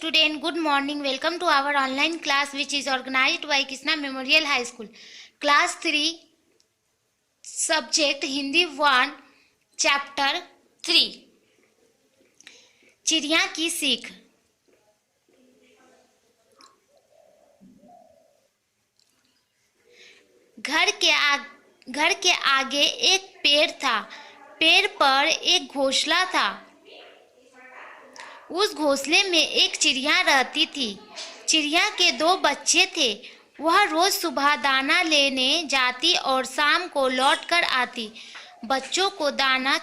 student, good morning. Welcome to our online class which is organized by Krishna Memorial High School. Class 3, Subject Hindi 1, Chapter 3. चिड़िया की सीख। घर के आगे एक पेड़ था। पेड़ पर एक घोंसला था। उस घोंसले में एक चिड़िया रहती थी। चिड़िया के 2 बच्चे थे। वह रोज सुबह दाना लेने जाती और शाम को लौट कर आती। बच्चों को दाना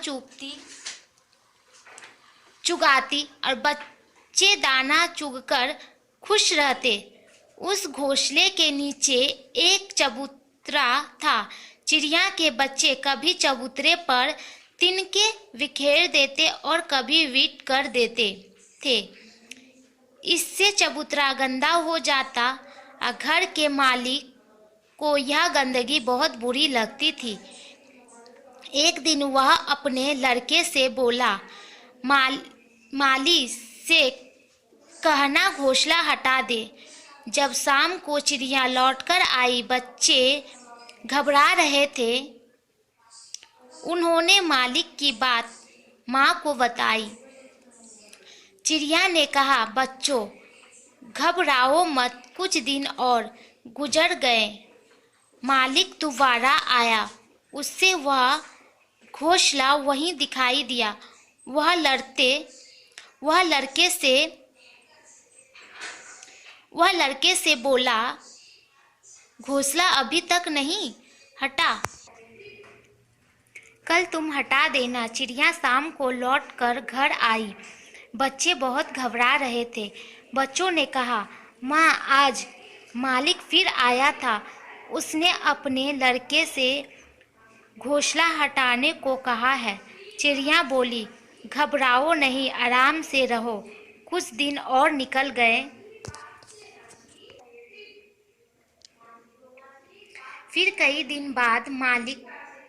चुगाती और बच्चे दाना चुगकर खुश रहते। उस घोंसले के नीचे एक चबूतरा था। चिड़िया के बच्चे कभी चबूतरे पर तिनके बिखेर देते और कभी वीट कर देते थे। इससे चबूतरा गंदा हो जाता। घर के मालिक को यह गंदगी बहुत बुरी लगती थी। एक दिन वह अपने लड़के से बोला, माली से कहना घोंसला हटा दे। जब शाम को चिड़िया लौटकर आई, बच्चे घबरा रहे थे। उन्होंने मालिक की बात माँ को बताई। चिड़िया ने कहा, बच्चों घबराओ मत, कुछ दिन और गुजर गए। मालिक दोबारा आया। उससे वह घोंसला वहीं दिखाई दिया। वह लड़के से बोला, घोंसला अभी तक नहीं हटा, कल तुम हटा देना। चिड़िया शाम को लौटकर घर आई। बच्चे बहुत घबरा रहे थे। बच्चों ने कहा, माँ आज मालिक फिर आया था। उसने अपने लड़के से घोंसला हटाने को कहा है। चिड़िया बोली, घबराओ नहीं, आराम से रहो। कुछ दिन और निकल गए। फिर कई दिन बाद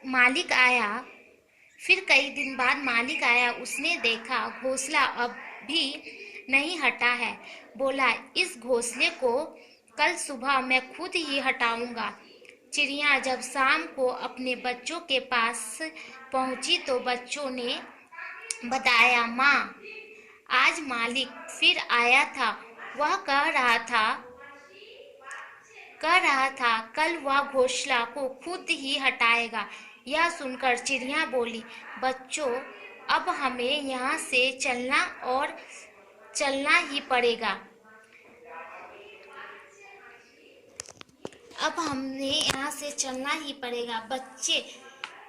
मालिक आया। उसने देखा घोंसला अब भी नहीं हटा है। बोला, इस घोंसले को कल सुबह मैं खुद ही हटाऊंगा। चिड़िया जब शाम को अपने बच्चों के पास पहुंची तो बच्चों ने बताया, माँ आज मालिक फिर आया था। वह कह रहा था कल वह घोंसला को खुद ही हटाएगा। यह सुनकर चिड़िया बोली, बच्चों अब हमें यहाँ से चलना ही पड़ेगा।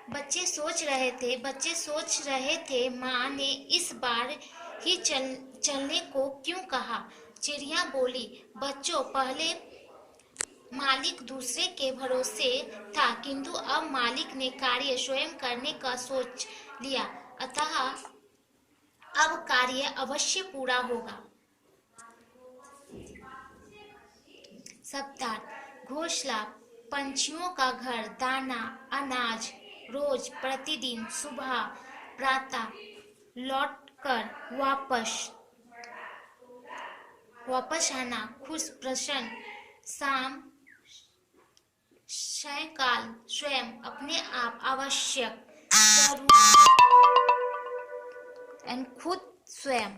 बच्चे सोच रहे थे माँ ने इस बार ही चलने को क्यों कहा। चिड़िया बोली, बच्चों पहले मालिक दूसरे के भरोसे था, किंतु अब मालिक ने कार्य स्वयं करने का सोच लिया, अतः अब कार्य अवश्य पूरा होगा। शब्दार्थ: घोंसला, पंछियों का घर, दाना, अनाज, रोज, प्रतिदिन, सुबह, प्रातः, लौटकर, वापस आना, खुश, प्रसन्न, शाम, सायंकाल, स्वयं, अपने आप, आवश्यक, जरूर, खुद, स्वयं।